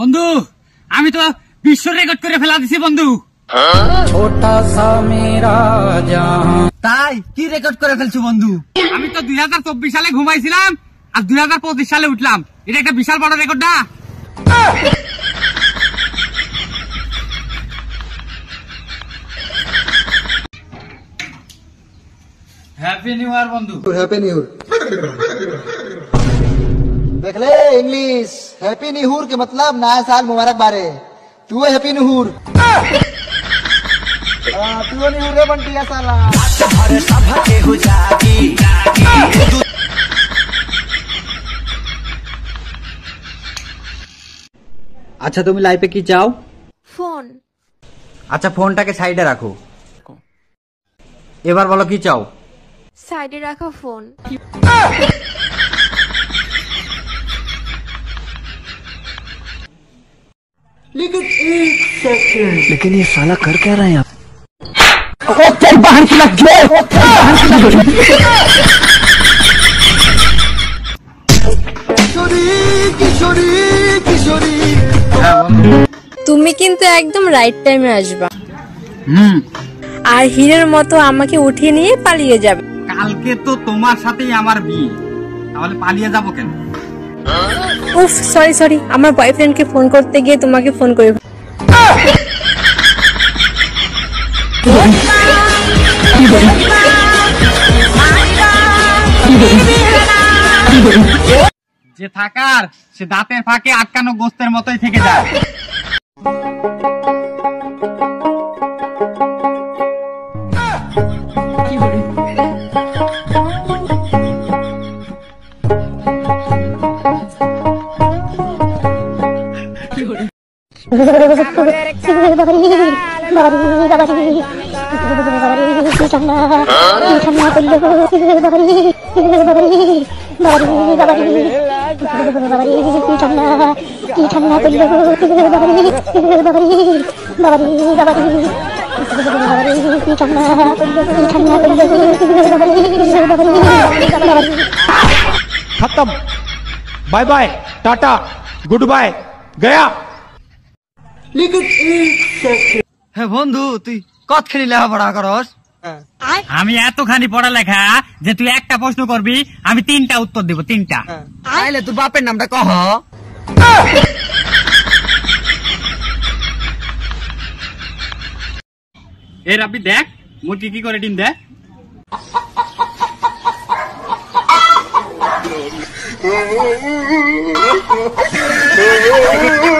বন্ধু আমি তো বিশ্ব রেকর্ড করে ফেলা দিছি বন্ধু। ছোটা সা মেরা জাহান। তাই কি রেকর্ড করে ফেলছো বন্ধু? আমি তো 2024 সালে ঘুমাইছিলাম আর 2025 সালে উঠলাম, এটা একটা বিশাল বড় রেকর্ড না? হ্যাপি নিউ ইয়ার বন্ধু। हैप्पी न्यू ईयर देख ले इंग्लिश। हैप्पी न्यू ईयर के मतलब नया साल मुबारक बारे। तू है हैप्पी न्यू ईयर। तू न्यू ईयर बंटी है साला। আচ্ছা তুমি লাইফে কি চাও? ফোন। আচ্ছা ফোনটাকে সাইডে রাখো, এবার বলো কি চাও? সাইডে রাখা ফোন। लेकिन ये साला कर क्या रहा है यहाँ? তুমি কিন্তু একদম রাইট টাইমে আসবা। আর হিরের মতো আমাকে উঠিয়ে নিয়ে পালিয়ে যাবে। কালকে তো তোমার সাথেই আমার বিয়ে, তাহলে পালিয়ে যাবো কেন? উফ সরি আমার বয়ফ্রেন্ডকে ফোন করতে গিয়ে তোমাকে ফোন করে। যে থাকার সে দাঁতের ফাঁকে আটকানো গোস্তের মতোই থেকে যায়। खत्म, bye bye, tata, goodbye, गया। হে বন্ধু তুই কতখানি লেখাপড়া করস? আমি এতখানি পড়ালেখা যে তুই একটা প্রশ্ন করবি আমি 3টা উত্তর দিব, 3টা। তাইলে তোর বাপের নামটা কহ। এর আপনি দেখ মুরগি কি করে ডিম দেয়। Oh